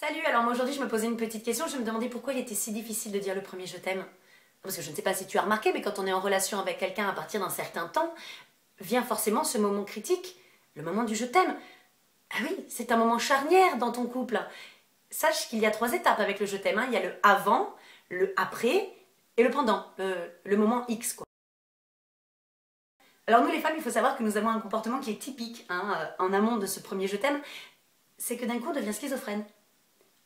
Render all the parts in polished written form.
Salut, alors moi aujourd'hui je me posais une petite question, je me demandais pourquoi il était si difficile de dire le premier je t'aime. Parce que je ne sais pas si tu as remarqué, mais quand on est en relation avec quelqu'un à partir d'un certain temps, vient forcément ce moment critique, le moment du je t'aime. Ah oui, c'est un moment charnière dans ton couple. Sache qu'il y a 3 étapes avec le je t'aime, hein. Il y a le avant, le après et le pendant, le moment X quoi. Alors nous les femmes, il faut savoir que nous avons un comportement qui est typique en amont de ce premier je t'aime, c'est que d'un coup on devient schizophrène.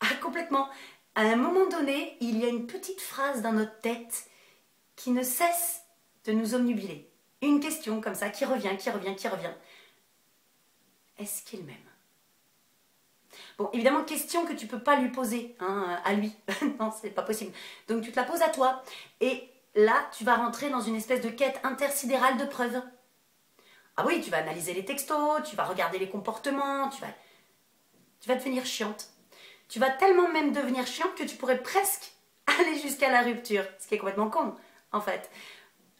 Ah, complètement. À un moment donné, il y a une petite phrase dans notre tête qui ne cesse de nous obnubiler. Une question comme ça qui revient, qui revient, qui revient. Est-ce qu'il m'aime? Bon, évidemment, question que tu peux pas lui poser à lui. Non, c'est pas possible. Donc tu te la poses à toi. Et là, tu vas rentrer dans une espèce de quête intersidérale de preuves. Ah oui, tu vas analyser les textos, tu vas regarder les comportements, tu vas devenir chiante. Tu vas tellement même devenir chiante que tu pourrais presque aller jusqu'à la rupture. Ce qui est complètement con, en fait.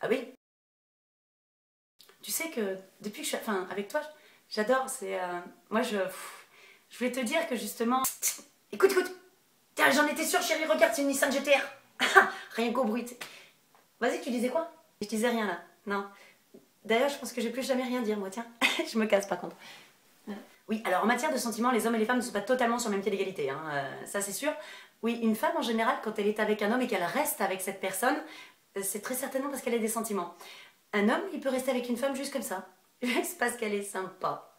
Ah oui. Tu sais que depuis que je suis... Enfin, avec toi, j'adore. Moi, je voulais te dire que justement... Écoute, écoute. Tiens, j'en étais sûre, chérie, regarde, c'est une Nissan GTR. Rien qu'au bruit. Vas-y, tu disais quoi? Je disais rien, là. Non. D'ailleurs, je pense que je vais plus jamais rien dire, moi, tiens. Je me casse, par contre. Oui, alors en matière de sentiments, les hommes et les femmes ne sont pas totalement sur le même pied d'égalité, ça c'est sûr. Oui, une femme en général, quand elle est avec un homme et qu'elle reste avec cette personne, c'est très certainement parce qu'elle a des sentiments. Un homme, il peut rester avec une femme juste comme ça, juste parce qu'elle est sympa,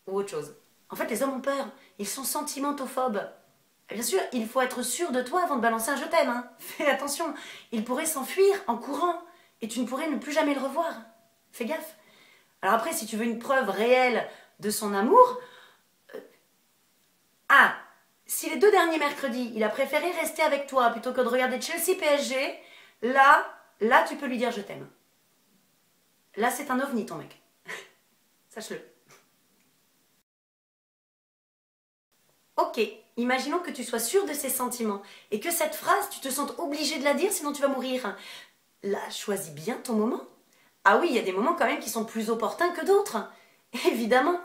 ou autre chose. En fait, les hommes ont peur, ils sont sentimentophobes. Et bien sûr, il faut être sûr de toi avant de balancer un je t'aime, hein. Fais attention, il pourrait s'enfuir en courant, et tu ne pourrais ne plus jamais le revoir. Fais gaffe. Alors après, si tu veux une preuve réelle de son amour, si les 2 derniers mercredis, il a préféré rester avec toi plutôt que de regarder Chelsea PSG, là, tu peux lui dire je t'aime. Là, c'est un ovni, ton mec. Sache-le. Ok, imaginons que tu sois sûr de ses sentiments et que cette phrase, tu te sentes obligé de la dire, sinon tu vas mourir. Là, choisis bien ton moment. Ah oui, il y a des moments quand même qui sont plus opportuns que d'autres. Évidemment.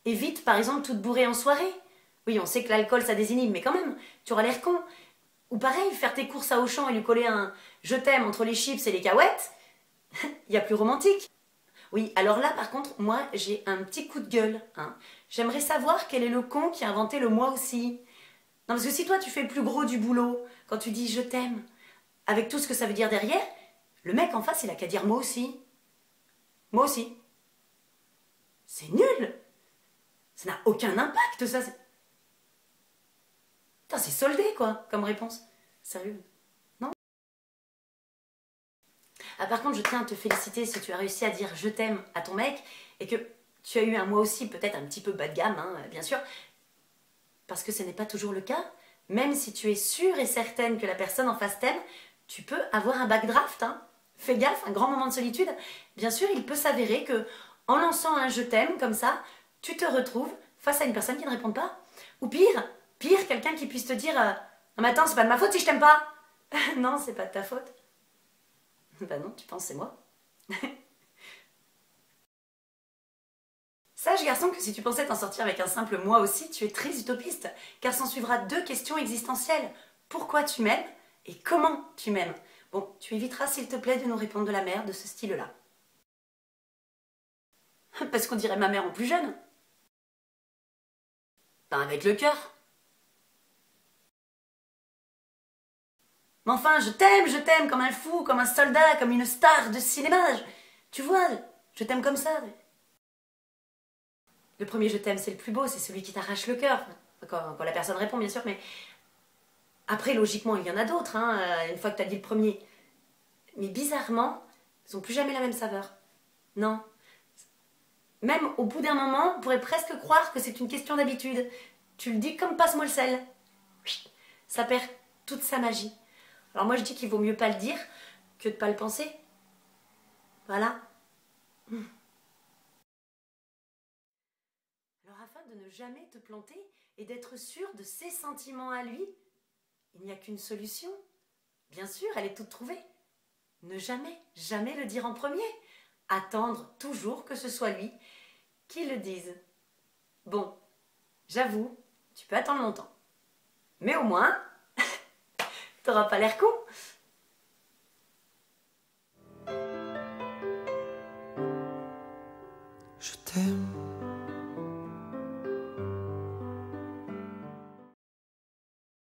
Évite, par exemple, toute bourrée en soirée. Oui, on sait que l'alcool, ça désinhibe, mais quand même, tu auras l'air con. Ou pareil, faire tes courses à Auchan et lui coller un je t'aime entre les chips et les cahuètes, il y a plus romantique. Oui, alors là, par contre, moi, j'ai un petit coup de gueule. J'aimerais savoir quel est le con qui a inventé le moi aussi. Non, parce que si toi, tu fais le plus gros du boulot, quand tu dis je t'aime, avec tout ce que ça veut dire derrière, le mec en face, il a qu'à dire moi aussi. Moi aussi. C'est nul. Ça n'a aucun impact, ça. Putain, c'est soldé, quoi, comme réponse. Sérieux. Non? Ah, par contre, je tiens à te féliciter si tu as réussi à dire je t'aime à ton mec et que tu as eu un moi aussi peut-être un petit peu bas de gamme, bien sûr, parce que ce n'est pas toujours le cas. Même si tu es sûre et certaine que la personne en face t'aime, tu peux avoir un backdraft. Fais gaffe, un grand moment de solitude. Bien sûr, il peut s'avérer que en lançant un je t'aime comme ça, tu te retrouves face à une personne qui ne répond pas. Ou pire, quelqu'un qui puisse te dire non mais attends, c'est pas de ma faute si je t'aime pas. Non, c'est pas de ta faute. Bah non, tu penses c'est moi. Sache garçon que si tu pensais t'en sortir avec un simple moi aussi, tu es très utopiste, car s'en suivra 2 questions existentielles. Pourquoi tu m'aimes et comment tu m'aimes? Bon, tu éviteras s'il te plaît de nous répondre de la merde de ce style-là. Parce qu'on dirait ma mère en plus jeune. Ben avec le cœur. Mais enfin, je t'aime comme un fou, comme un soldat, comme une star de cinéma. Tu vois, je t'aime comme ça. Le premier je t'aime, c'est le plus beau, c'est celui qui t'arrache le cœur. Quand la personne répond, bien sûr, mais après, logiquement, il y en a d'autres, une fois que tu as dit le premier. Mais bizarrement, ils n'ont plus jamais la même saveur. Non. Même au bout d'un moment, on pourrait presque croire que c'est une question d'habitude. Tu le dis comme passe-moi le sel. Ça perd toute sa magie. Alors moi, je dis qu'il vaut mieux pas le dire que de pas le penser. Voilà. Alors afin de ne jamais te planter et d'être sûr de ses sentiments à lui, il n'y a qu'une solution. Bien sûr, elle est toute trouvée. Ne jamais le dire en premier. Attendre toujours que ce soit lui qui le dise. Bon, j'avoue, tu peux attendre longtemps. Mais au moins, t'auras pas l'air con. Je t'aime.